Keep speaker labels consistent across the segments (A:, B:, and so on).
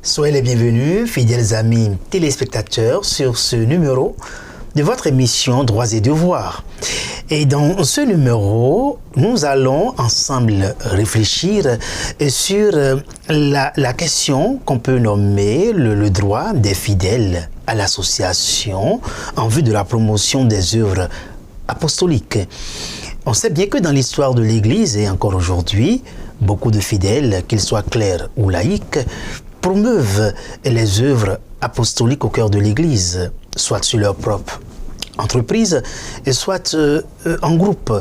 A: Soyez les bienvenus, fidèles amis téléspectateurs, sur ce numéro de votre émission Droits et Devoirs. Et dans ce numéro, nous allons ensemble réfléchir sur la question qu'on peut nommer le droit des fidèles à l'association en vue de la promotion des œuvres apostoliques. On sait bien que dans l'histoire de l'Église et encore aujourd'hui, beaucoup de fidèles, qu'ils soient clercs ou laïcs, promeuvent les œuvres apostoliques au cœur de l'Église, soit sur leur propre entreprise, et soit en groupe.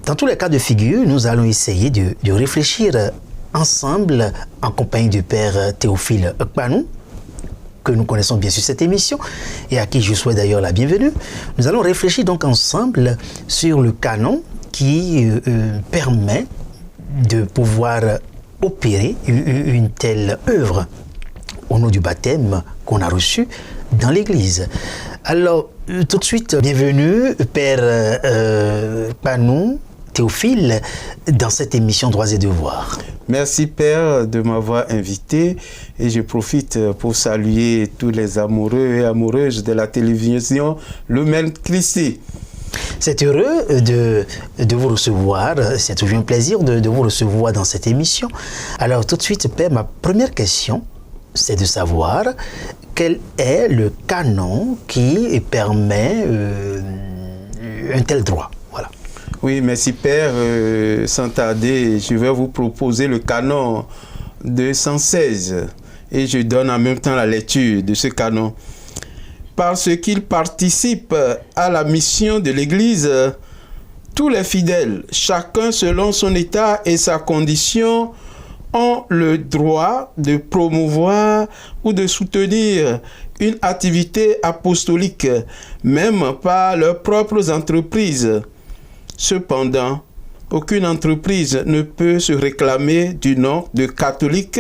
A: Dans tous les cas de figure, nous allons essayer de réfléchir ensemble en compagnie du Père Théophile Ekpanou, que nous connaissons bien sur cette émission et à qui je souhaite d'ailleurs la bienvenue. Nous allons réfléchir donc ensemble sur le canon qui permet de pouvoir opérer une telle œuvre au nom du baptême qu'on a reçu dans l'Église. Alors, tout de suite, bienvenue, Père Panou, Théophile, dans cette émission Droits et Devoirs.
B: Merci, Père, de m'avoir invité et je profite pour saluer tous les amoureux et amoureuses de la télévision Lumen Christi.
A: C'est heureux de vous recevoir, c'est toujours un plaisir de vous recevoir dans cette émission. Alors tout de suite, Père, ma première question, c'est de savoir quel est le canon qui permet un tel droit. Voilà.
B: Oui, merci Père. Sans tarder, je vais vous proposer le canon 216 et je donne en même temps la lecture de ce canon. Parce qu'il participe à la mission de l'Église, tous les fidèles, chacun selon son état et sa condition, ont le droit de promouvoir ou de soutenir une activité apostolique, même par leurs propres entreprises. Cependant, aucune entreprise ne peut se réclamer du nom de catholique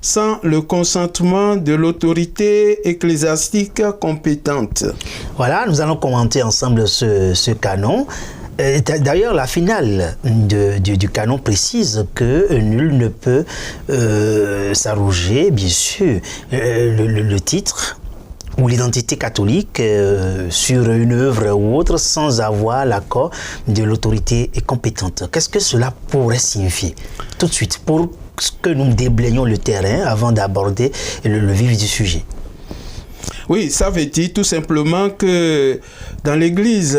B: sans le consentement de l'autorité ecclésiastique compétente.
A: Voilà, nous allons commenter ensemble ce canon. D'ailleurs, la finale du canon précise que nul ne peut s'arroger, bien sûr, le titre ou l'identité catholique sur une œuvre ou autre sans avoir l'accord de l'autorité compétente. Qu'est-ce que cela pourrait signifier? Tout de suite, pour que nous déblayons le terrain avant d'aborder le vif du sujet.
B: Oui, ça veut dire tout simplement que dans l'Église,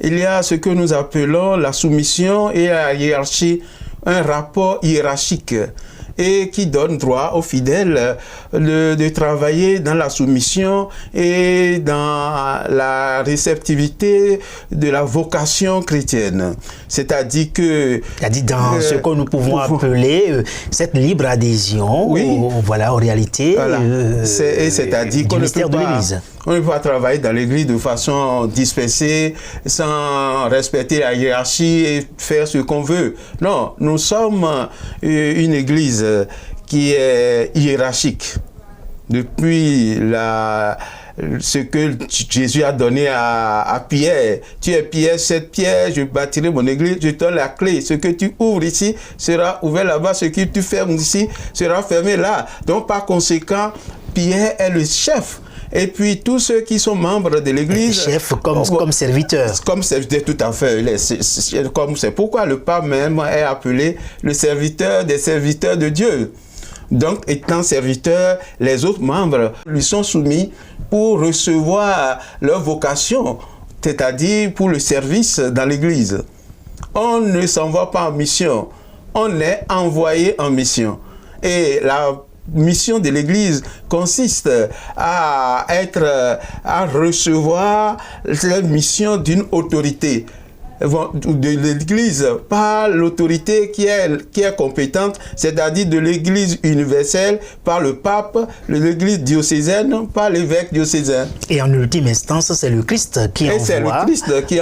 B: il y a ce que nous appelons la soumission et la hiérarchie, un rapport hiérarchique et qui donne droit aux fidèles de travailler dans la soumission et dans la réceptivité de la vocation chrétienne. C'est-à-dire que...
A: C'est-à-dire dans ce que nous pouvons appeler cette libre adhésion,
B: oui,
A: aux réalités
B: c'est-à-dire qu'on ne peut pas... On ne peut pas travailler dans l'Église de façon dispersée, sans respecter la hiérarchie et faire ce qu'on veut. Non, nous sommes une Église qui est hiérarchique. Depuis ce que Jésus a donné à Pierre. Tu es Pierre, cette pierre, je bâtirai mon église, je te donne la clé. Ce que tu ouvres ici sera ouvert là-bas, ce que tu fermes ici sera fermé là. Donc par conséquent, Pierre est le chef. Et puis tous ceux qui sont membres de l'Église...
A: Chef comme serviteur.
B: Comme serviteur, tout à fait. C'est pourquoi le pape même est appelé le serviteur des serviteurs de Dieu. Donc, étant serviteur, les autres membres lui sont soumis pour recevoir leur vocation, c'est-à-dire pour le service dans l'Église. On ne s'envoie pas en mission, on est envoyé en mission. Et la mission de l'Église consiste à recevoir la mission d'une autorité de l'Église par l'autorité qui est compétente, c'est-à-dire de l'Église universelle par le pape, de l'Église diocésaine par l'évêque diocésain.
A: Et en ultime instance, c'est le Christ qui envoie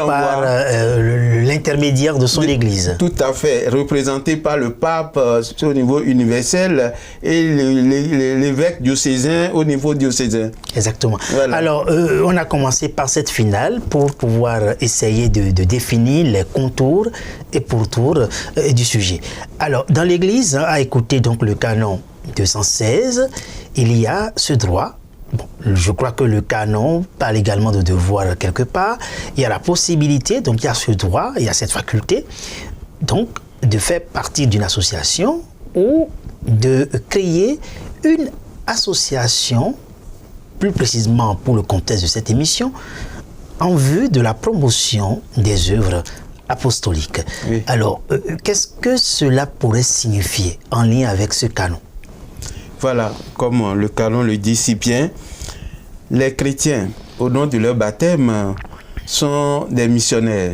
A: par l'intermédiaire de son Église.
B: Tout à fait, représenté par le pape au niveau universel et l'évêque diocésain au niveau diocésain.
A: Exactement.
B: Voilà.
A: Alors, on a commencé par cette finale pour pouvoir essayer de définir les contours et pourtours du sujet. Alors, dans l'Église, à écouter donc le canon 216, il y a ce droit. Bon, je crois que le canon parle également de devoir quelque part. Il y a la possibilité, donc il y a ce droit, il y a cette faculté, donc de faire partie d'une association ou de créer une association, plus précisément pour le contexte de cette émission, en vue de la promotion des œuvres apostoliques. Oui. Alors, qu'est-ce que cela pourrait signifier en lien avec ce canon?
B: Voilà, comme le canon le dit si bien, les chrétiens, au nom de leur baptême, sont des missionnaires.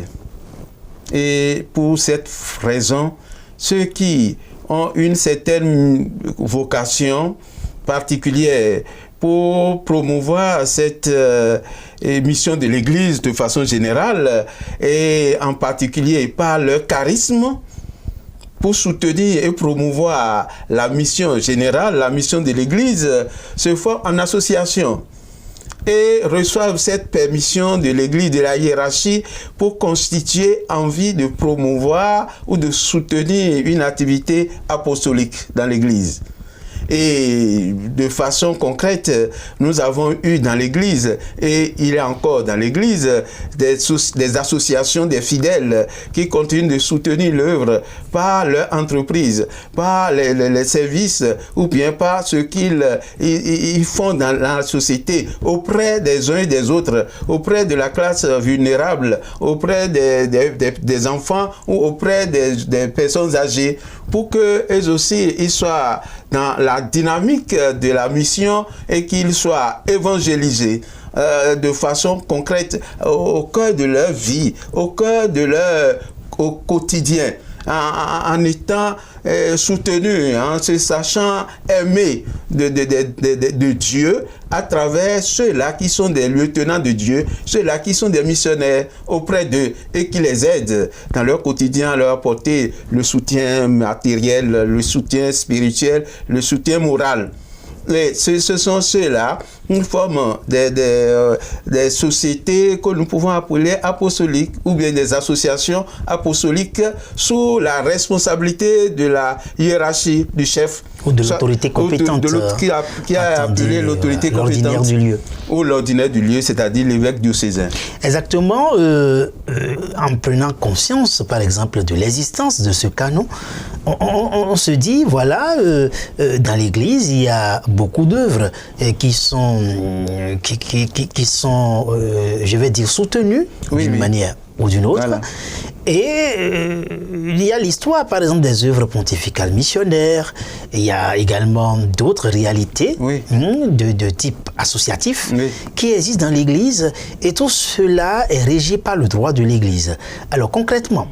B: Et pour cette raison, ceux qui ont une certaine vocation particulière pour promouvoir cette mission de l'Église de façon générale, et en particulier par leur charisme, pour soutenir et promouvoir la mission générale, la mission de l'Église, se forment en association et reçoivent cette permission de l'Église, de la hiérarchie, pour constituer en vue de promouvoir ou de soutenir une activité apostolique dans l'Église. Et de façon concrète, nous avons eu dans l'Église, et il y a encore dans l'Église, des associations des fidèles qui continuent de soutenir l'œuvre par leur entreprise, par les services, ou bien par ce qu'ils font dans la société, auprès des uns et des autres, auprès de la classe vulnérable, auprès des enfants ou auprès des personnes âgées, pour qu'eux aussi ils soient dans la dynamique de la mission et qu'ils soient évangélisés de façon concrète au cœur de leur vie, au cœur de leur quotidien, en étant soutenus, en se sachant aimés de Dieu à travers ceux-là qui sont des lieutenants de Dieu, ceux-là qui sont des missionnaires auprès d'eux et qui les aident dans leur quotidien à leur apporter le soutien matériel, le soutien spirituel, le soutien moral. Et ce sont ceux-là qui forment des sociétés que nous pouvons appeler apostoliques ou bien des associations apostoliques sous la responsabilité de la hiérarchie du chef
A: ou de l'autorité compétente
B: qui a appelé l'autorité compétente
A: du lieu.
B: Ou l'ordinaire du lieu, c'est-à-dire l'évêque diocésain.
A: Exactement. En prenant conscience, par exemple, de l'existence de ce canon, on se dit, voilà, dans l'Église, il y a beaucoup d'œuvres qui sont, je vais dire, soutenues d'une manière ou d'une autre. Voilà. Et il y a l'histoire, par exemple, des œuvres pontificales missionnaires. Il y a également d'autres réalités de type associatif qui existent dans l'Église. Et tout cela est régi par le droit de l'Église. Alors concrètement,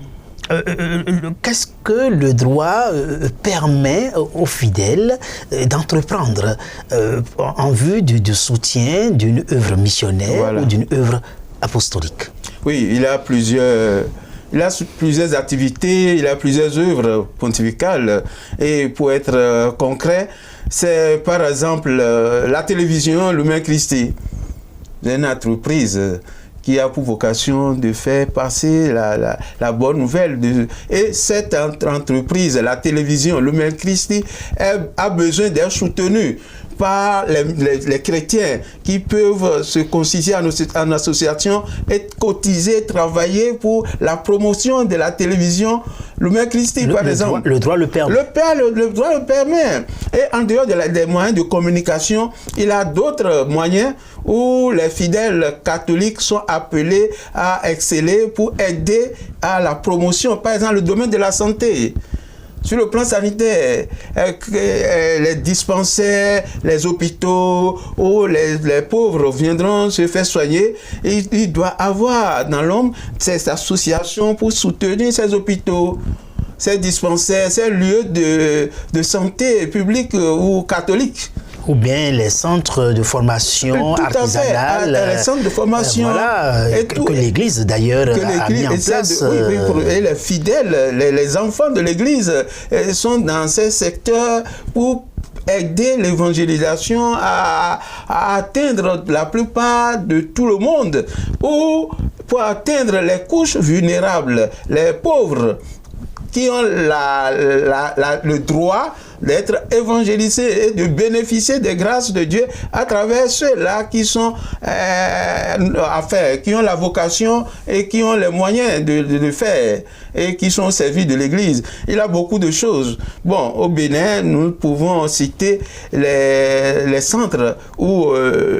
A: qu'est-ce que le droit permet aux fidèles d'entreprendre en vue du soutien d'une œuvre missionnaire ou d'une œuvre apostolique?
B: Oui, il a plusieurs activités, il a plusieurs œuvres pontificales. Et pour être concret, c'est par exemple la télévision Lumen Christi, une entreprise qui a pour vocation de faire passer la bonne nouvelle. Et cette entreprise, la télévision Lumen Christi, a besoin d'être soutenue par les chrétiens qui peuvent se constituer en association et cotiser, travailler pour la promotion de la télévision Lumen Christi, par exemple.
A: Le droit le permet.
B: Le droit le permet. Et en dehors des moyens de communication, il y a d'autres moyens où les fidèles catholiques sont appelés à exceller pour aider à la promotion. Par exemple, le domaine de la santé. Sur le plan sanitaire, les dispensaires, les hôpitaux où les pauvres viendront se faire soigner, il doit avoir dans l'homme ces associations pour soutenir ces hôpitaux, ces dispensaires, ces lieux de santé publique ou catholique.
A: Ou bien les centres de formation artisanale.
B: Les centres de formation.
A: Que l'Église d'ailleurs a mis en place.
B: Et les fidèles, les enfants de l'Église sont dans ces secteurs pour aider l'évangélisation à atteindre la plupart de tout le monde, ou pour atteindre les couches vulnérables, les pauvres qui ont le droit d'être évangélisés et de bénéficier des grâces de Dieu à travers ceux-là qui sont qui ont la vocation et qui ont les moyens de le faire et qui sont au service de l'Église. Il y a beaucoup de choses. Bon, au Bénin, nous pouvons citer les centres où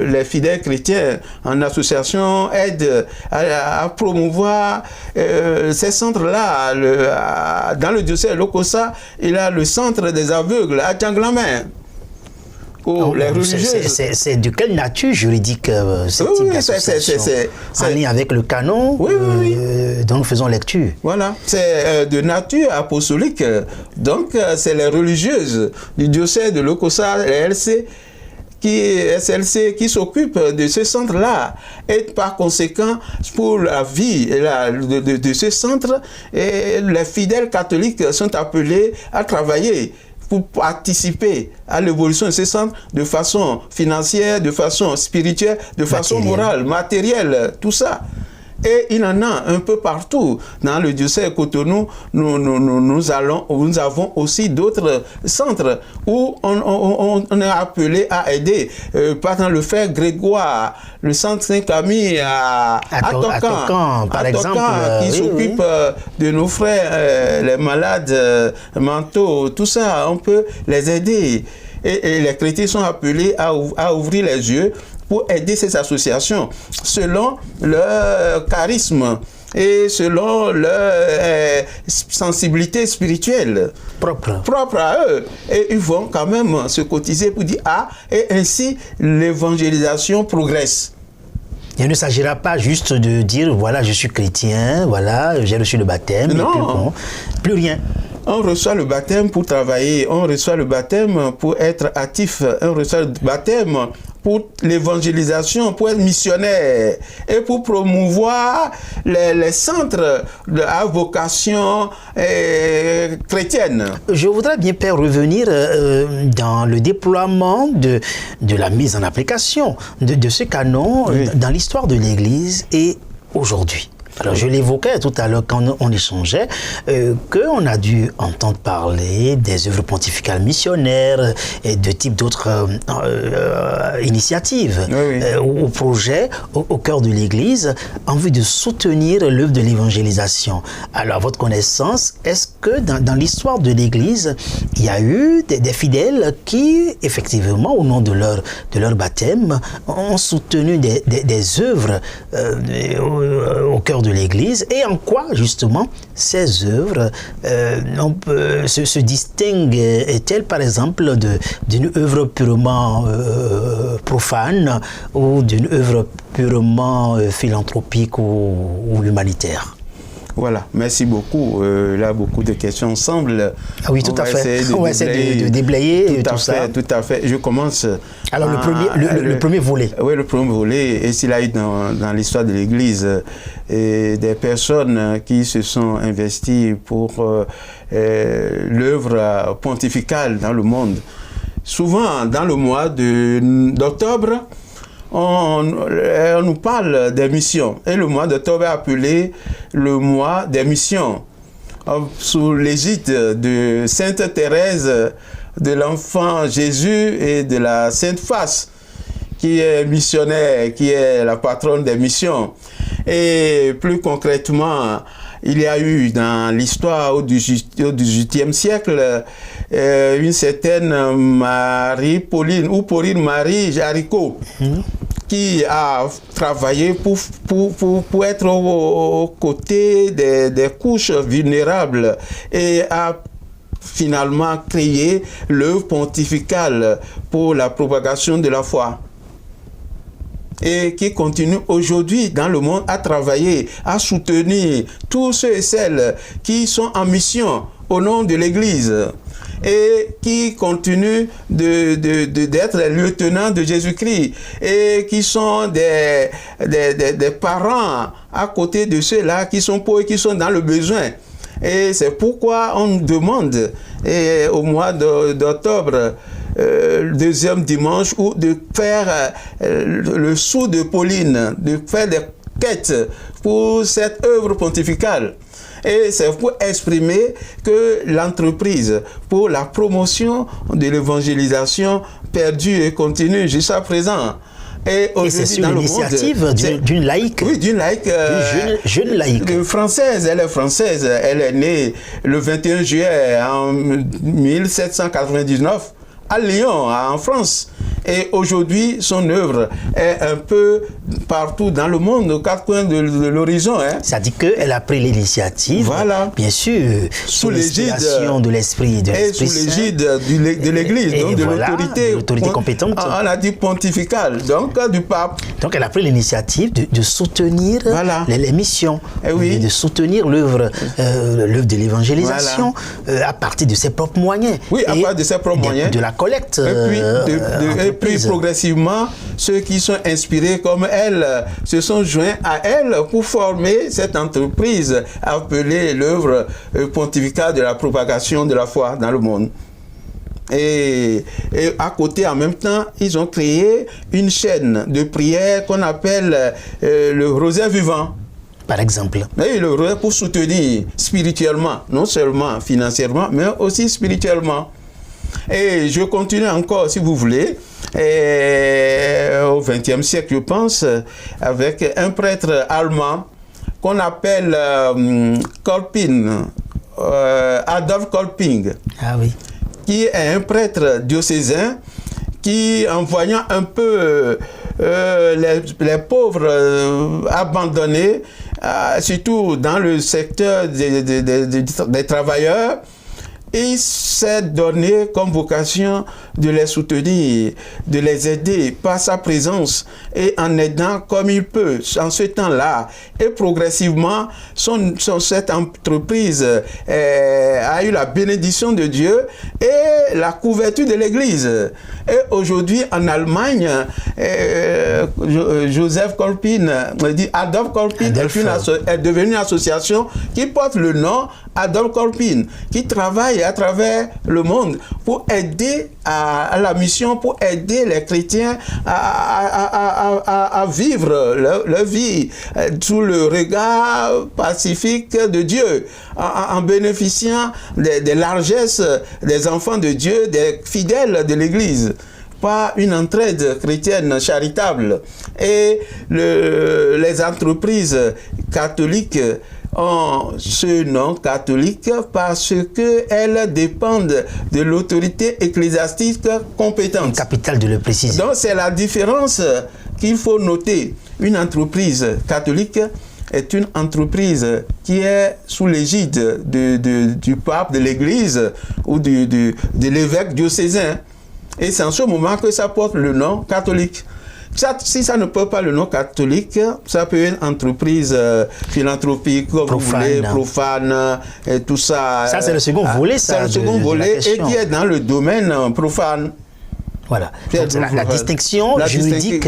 B: les fidèles chrétiens en association aident à promouvoir ces centres-là. Dans le diocèse de Lokossa, il y a le centre des aveugles à Djanglamin. Les religieuses.
A: C'est de quelle nature juridique cette type d'association en lien avec le canon dont nous faisons lecture?
B: Voilà, c'est de nature apostolique. Donc, c'est les religieuses du diocèse de Lokossa, les SLC, qui s'occupent de ce centre-là. Et par conséquent, pour la vie de ce centre, et les fidèles catholiques sont appelés à travailler pour participer à l'évolution de ces centres de façon financière, de façon spirituelle, de façon morale, matérielle, tout ça. Et il en a un peu partout. Dans le diocèse de Cotonou, nous avons aussi d'autres centres où on est appelé à aider. Par exemple, le frère Grégoire, le centre Saint-Camille à Tocan,
A: par exemple,
B: qui s'occupe de nos frères, les malades mentaux, tout ça, on peut les aider. Et les chrétiens sont appelés à ouvrir les yeux pour aider ces associations selon leur charisme et selon leur sensibilité spirituelle propre à eux. Et ils vont quand même se cotiser pour dire et ainsi l'évangélisation progresse.
A: Il ne s'agira pas juste de dire voilà, je suis chrétien, voilà, j'ai reçu le baptême,
B: non.
A: Plus rien.
B: On reçoit le baptême pour travailler, on reçoit le baptême pour être actif, on reçoit le baptême pour l'évangélisation, pour être missionnaire et pour promouvoir les centres à vocation chrétienne.
A: Je voudrais bien, Père, revenir dans le déploiement de la mise en application de ce canon dans l'histoire de l'Église et aujourd'hui. Alors, je l'évoquais tout à l'heure quand on échangeait, qu'on a dû entendre parler des œuvres pontificales missionnaires et de type d'autres initiatives ou projets au cœur de l'Église en vue de soutenir l'œuvre de l'évangélisation. Alors, à votre connaissance, est-ce que dans l'histoire de l'Église, il y a eu des fidèles qui, effectivement, au nom de leur baptême, ont soutenu des œuvres au cœur de l'Église, et en quoi justement ces œuvres se distinguent-elles par exemple d'une œuvre purement profane ou d'une œuvre purement philanthropique ou humanitaire?
B: Voilà, merci beaucoup. Là, beaucoup de questions ensemble.
A: Ah oui, tout à fait. On va essayer de déblayer tout ça.
B: Tout à fait. Je commence.
A: Alors, le premier volet.
B: Oui, le premier volet. Et s'il y a eu dans l'histoire de l'Église des personnes qui se sont investies pour l'œuvre pontificale dans le monde. Souvent, dans le mois d'octobre, on nous parle des missions. Et le mois d'octobre est appelé le mois des missions. Sous l'égide de Sainte Thérèse de l'Enfant Jésus et de la Sainte Face, qui est missionnaire, qui est la patronne des missions. Et plus concrètement, il y a eu dans l'histoire au XVIIIe siècle une certaine Pauline Marie Jaricot, qui a travaillé pour être aux côtés des couches vulnérables et a finalement créé l'œuvre pontificale pour la propagation de la foi. Et qui continue aujourd'hui dans le monde à travailler, à soutenir tous ceux et celles qui sont en mission au nom de l'Église et qui continuent d'être les lieutenants de Jésus-Christ et qui sont des parents à côté de ceux-là qui sont pauvres et qui sont dans le besoin. Et c'est pourquoi on demande au mois d'octobre, le deuxième dimanche, ou de faire le sou de Pauline, de faire des quêtes pour cette œuvre pontificale. Et c'est pour exprimer que l'entreprise pour la promotion de l'évangélisation perdure et continue jusqu'à présent.
A: Et c'est sur l'initiative d'une laïque.
B: Oui, d'une laïque.
A: Jeune laïque.
B: Française, elle est française. Elle est née le 21 juillet en 1799 à Lyon, en France. Et aujourd'hui, son œuvre est un peu partout dans le monde, aux quatre coins de l'horizon.
A: Ça dit qu'elle a pris l'initiative,
B: voilà,
A: bien sûr, sous l'inspiration de l'Esprit Saint.
B: Et sous l'égide de l'Église, donc de l'autorité
A: compétente.
B: On a dit pontificale, donc du pape.
A: Donc elle a pris l'initiative de soutenir les missions, de soutenir l'œuvre de l'évangélisation à partir de ses propres moyens.
B: Oui, à partir de ses propres moyens.
A: De la collecte.
B: Et puis progressivement, ceux qui sont inspirés comme elle se sont joints à elle pour former cette entreprise appelée l'œuvre pontificale de la propagation de la foi dans le monde. Et à côté, en même temps, ils ont créé une chaîne de prière qu'on appelle le rosaire vivant.
A: Par exemple.
B: Et le rosaire pour soutenir spirituellement, non seulement financièrement, mais aussi spirituellement. Et je continue encore, si vous voulez, au XXe siècle, je pense, avec un prêtre allemand qu'on appelle Kolping, Adolf Kolping, qui est un prêtre diocésain qui, en voyant un peu les pauvres abandonnés, surtout dans le secteur des travailleurs, il s'est donné comme vocation de les soutenir, de les aider par sa présence et en aidant comme il peut en ce temps-là. Et progressivement, cette entreprise a eu la bénédiction de Dieu et la couverture de l'Église. Et aujourd'hui, en Allemagne, Joseph Kolping, Adolf Kolping est devenu une association qui porte le nom Adolf Kolping, qui travaille à travers le monde pour aider à la mission, pour aider les chrétiens à vivre leur vie sous le regard pacifique de Dieu, en bénéficiant des largesses des enfants de Dieu, des fidèles de l'Église, par une entraide chrétienne charitable. Et les entreprises catholiques ont ce nom catholique parce qu'elles dépendent de l'autorité ecclésiastique compétente.
A: Capital de le préciser.
B: Donc c'est la différence qu'il faut noter. Une entreprise catholique est une entreprise qui est sous l'égide du pape, de l'Église ou de l'évêque diocésain. Et c'est en ce moment que ça porte le nom catholique. Si ça ne porte pas le nom catholique, ça peut être une entreprise philanthropique, comme vous voulez, profane, et tout ça.
A: Ça, c'est le second volet, ça.
B: C'est le second volet, et qui est dans le domaine profane.
A: Voilà. Donc, la distinction juridique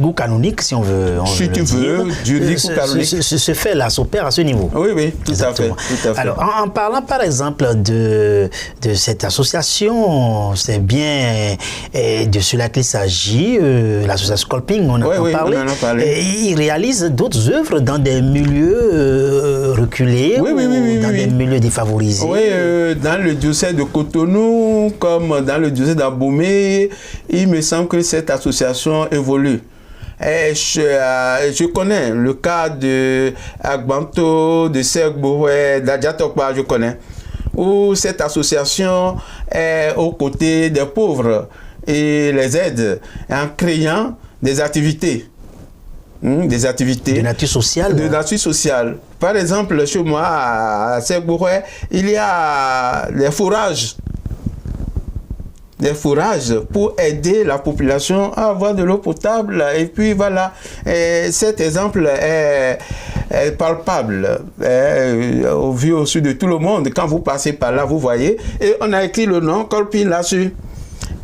A: ou canonique, si on veut.
B: Si tu veux, juridique ou canonique.
A: Ce fait-là s'opère à ce niveau.
B: Oui, tout à fait.
A: Alors, en parlant par exemple de cette association, c'est bien de cela qu'il s'agit, l'association Kolping, on en parlé. Il réalise d'autres œuvres dans des milieux reculés ou dans des milieux défavorisés.
B: Oui, dans le diocèse de Cotonou, comme dans le diocèse d'Abomey, il me semble que cette association évolue. Et je connais le cas de Agbanto, de Segboué, d'Adjatokpa, je connais, où cette association est aux côtés des pauvres et les aide en créant des activités. De
A: nature sociale.
B: De nature sociale. Par exemple, chez moi, à Segboué, il y a les fourrages. Des fourrages pour aider la population à avoir de l'eau potable. Et puis voilà, cet exemple est palpable, au vu au sud de tout le monde. Quand vous passez par là, vous voyez. Et on a écrit le nom Kolping là-dessus.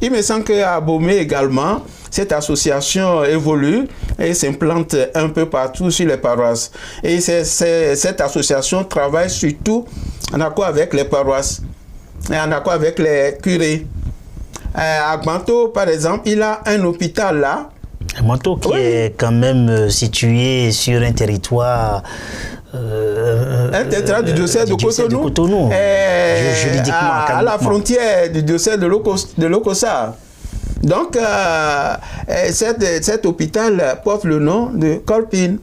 B: Il me semble qu'à Abomey également, cette association évolue et s'implante un peu partout sur les paroisses. Et cette association travaille surtout en accord avec les paroisses, et en accord avec les curés. À Agbanto, par exemple, il a un hôpital là.
A: Monto qui est quand même situé sur un territoire...
B: un territoire du diocèse de Cotonou.
A: Juridiquement.
B: À la frontière du diocèse de Lokossa. Donc, cet hôpital porte le nom de Kolpin.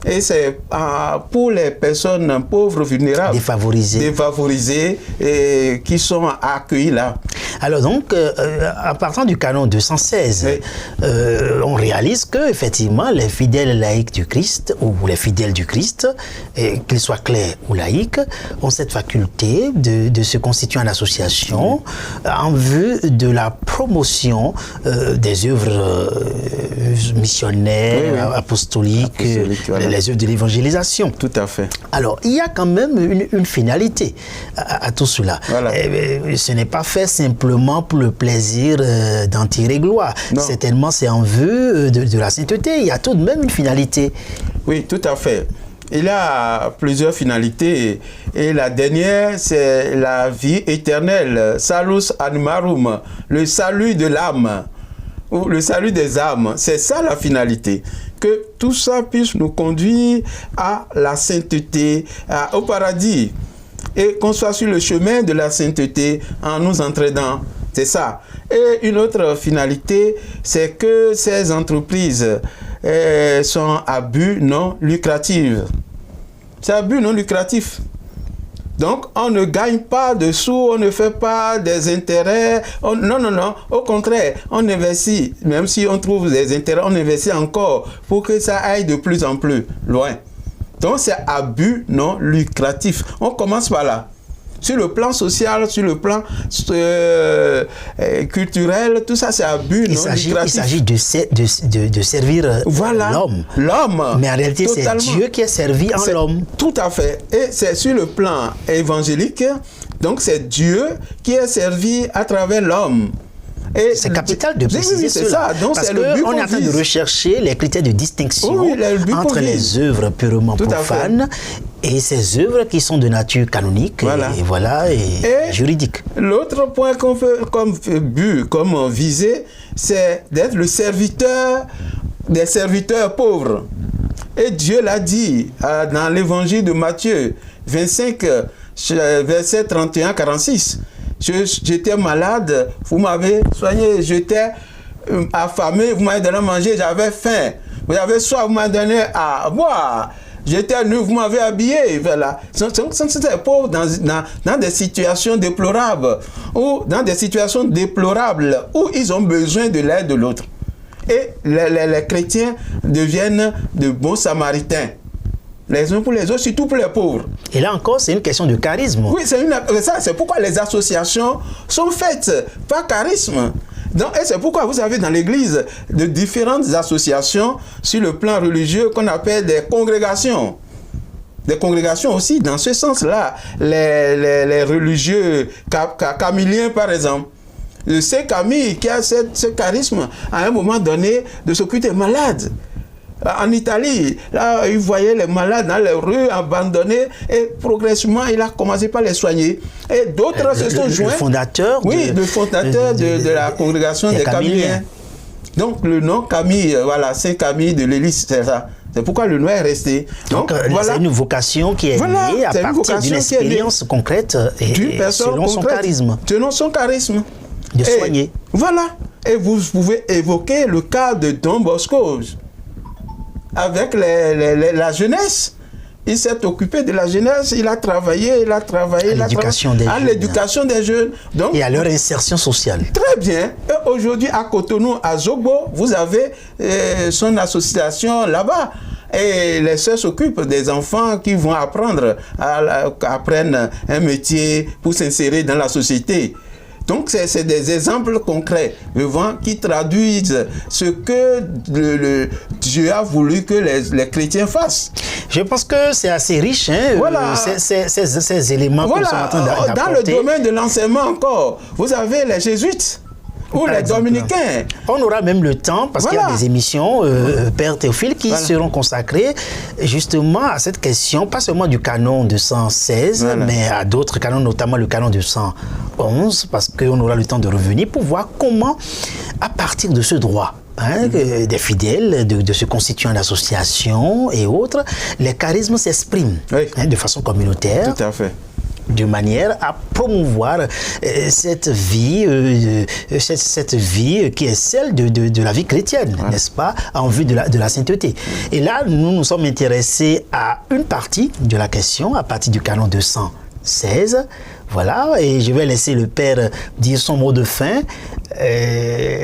B: Et c'est pour les personnes pauvres, vulnérables, défavorisées et qui sont accueillies là.
A: Alors donc, en partant du canon 216, on réalise que effectivement les fidèles laïcs du Christ ou les fidèles du Christ, qu'ils soient clercs ou laïcs, ont cette faculté de se constituer en association en vue de la promotion des œuvres missionnaires, apostoliques, les œuvres de l'évangélisation.
B: Tout à fait.
A: Alors, il y a quand même une finalité à tout cela.
B: Voilà.
A: Ce n'est pas fait simplement pour le plaisir d'en tirer gloire.
B: Non.
A: Certainement, c'est en vue de la sainteté. Il y a tout de même une finalité.
B: Oui, tout à fait. Il y a plusieurs finalités. Et la dernière, c'est la vie éternelle. Salus animarum, le salut de l'âme. Ou le salut des âmes, c'est ça la finalité. Que tout ça puisse nous conduire à la sainteté, au paradis. Et qu'on soit sur le chemin de la sainteté en nous entraînant. C'est ça. Et une autre finalité, c'est que ces entreprises sont à but non lucratif. C'est à but non lucratif. Donc, on ne gagne pas de sous, on ne fait pas des intérêts. Non. Au contraire, on investit. Même si on trouve des intérêts, on investit encore pour que ça aille de plus en plus loin. Donc, c'est à but non lucratif. On commence par là. Sur le plan social, sur le plan culturel, tout ça, c'est à but non lucratif.
A: Il s'agit de servir l'homme. Mais en réalité, c'est Dieu qui est servi en l'homme.
B: Tout à fait. Et c'est sur le plan évangélique, donc c'est Dieu qui est servi à travers l'homme.
A: C'est capital de préciser cela.
B: Donc
A: parce qu'on est en train de rechercher les critères de distinction entre les œuvres purement profanes et ces œuvres qui sont de nature canonique et juridique.
B: L'autre point qu'on peut comme viser, c'est d'être le serviteur des serviteurs pauvres. Et Dieu l'a dit dans l'évangile de Matthieu 25, verset 31-46. J'étais malade, vous m'avez soigné, j'étais affamé, vous m'avez donné à manger, j'avais faim. Vous avez soif, vous m'avez donné à boire. J'étais nu, vous m'avez habillé. Voilà. C'était pauvres dans des situations déplorables où ils ont besoin de l'aide de l'autre. Et les chrétiens deviennent de bons samaritains. Les uns pour les autres, surtout pour les pauvres.
A: Et là encore, c'est une question de charisme.
B: Oui, c'est pourquoi les associations sont faites par charisme. Donc, et c'est pourquoi vous avez dans l'Église de différentes associations sur le plan religieux qu'on appelle des congrégations. Des congrégations aussi, dans ce sens-là, les religieux camiliens, par exemple. C'est Camille qui a ce charisme à un moment donné de s'occuper des malades. En Italie, là, il voyait les malades dans les rues, abandonnés, et progressivement, il a commencé par les soigner. Et d'autres se sont joints.
A: Le fondateur
B: de la congrégation des Camilliens. Donc, le nom Camille, voilà, Saint Camille de l'Église, c'est ça. C'est pourquoi le nom est resté.
A: Donc voilà. C'est une vocation qui est liée à partir d'une expérience concrète et selon son charisme.
B: Selon son charisme.
A: De soigner.
B: Voilà. Et vous pouvez évoquer le cas de Don Bosco. Avec la jeunesse. Il s'est occupé de la jeunesse, il a travaillé à l'éducation des jeunes. Donc,
A: et à leur insertion sociale.
B: Très bien. Et aujourd'hui, à Cotonou, à Zogbo, vous avez son association là-bas. Et les sœurs s'occupent des enfants qui vont apprendre un métier pour s'insérer dans la société. Donc, c'est des exemples concrets qui traduisent ce que Dieu a voulu que les chrétiens fassent.
A: Je pense que c'est assez riche, ces éléments qu'on est en train d'apporter.
B: Dans le domaine de l'enseignement encore, vous avez les jésuites. Ou les dominicains.
A: On aura même le temps, parce qu'il y a des émissions, Père Théophile, qui seront consacrées justement à cette question, pas seulement du canon de 116, mais à d'autres canons, notamment le canon de 111, parce qu'on aura le temps de revenir pour voir comment, à partir de ce droit des fidèles, de se constituer en association et autres, les charismes s'expriment de façon communautaire.
B: Tout à fait.
A: De manière à promouvoir cette vie qui est celle de la vie chrétienne, n'est-ce pas, en vue de la sainteté. Et là, nous nous sommes intéressés à une partie de la question, à partir du canon 216. Voilà, et je vais laisser le Père dire son mot de fin,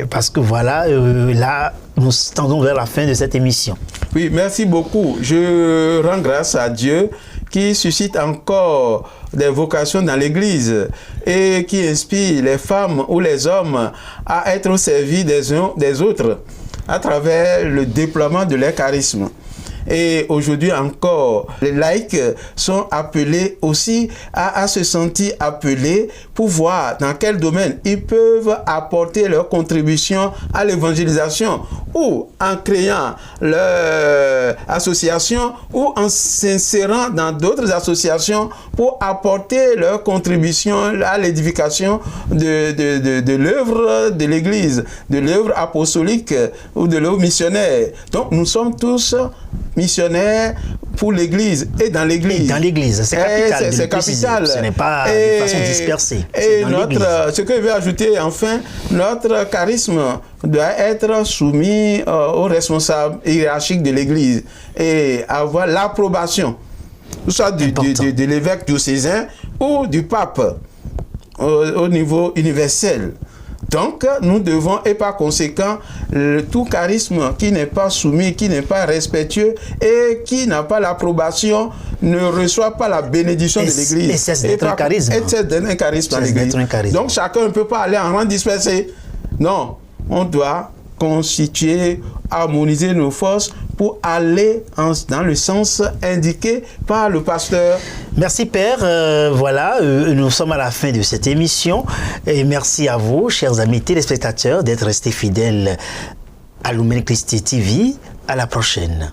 A: parce que voilà, là, nous tendons vers la fin de cette émission.
B: Oui, merci beaucoup. Je rends grâce à Dieu qui suscite encore des vocations dans l'Église et qui inspire les femmes ou les hommes à être au service des uns des autres à travers le déploiement de leur charisme. Et aujourd'hui encore, les laïcs sont appelés aussi à se sentir appelés pour voir dans quel domaine ils peuvent apporter leur contribution à l'évangélisation, ou en créant leur association, ou en s'insérant dans d'autres associations pour apporter leur contribution à l'édification de l'œuvre de l'Église, de l'œuvre apostolique ou de l'œuvre missionnaire. Donc nous sommes tous missionnaires pour l'Église et dans l'Église.
A: Dans l'Église, c'est capital.
B: C'est capital.
A: Ce n'est pas de façon dispersée.
B: Et ce que je vais ajouter enfin, notre charisme doit être soumis aux responsables hiérarchiques de l'Église et avoir l'approbation, soit de l'évêque diocésain ou du pape au niveau universel. Donc, nous devons, et par conséquent, tout charisme qui n'est pas soumis, qui n'est pas respectueux et qui n'a pas l'approbation, ne reçoit pas la bénédiction de l'Église.
A: Et c'est d'être un charisme.
B: Et c'est d'être un charisme dans l'Église. Donc, chacun ne peut pas aller en rang dispersé. Non, on doit constituer, harmoniser nos forces pour aller dans le sens indiqué par le pasteur.
A: Merci Père, voilà, nous sommes à la fin de cette émission et merci à vous, chers amis téléspectateurs, d'être restés fidèles à Lumen Christi TV. À la prochaine.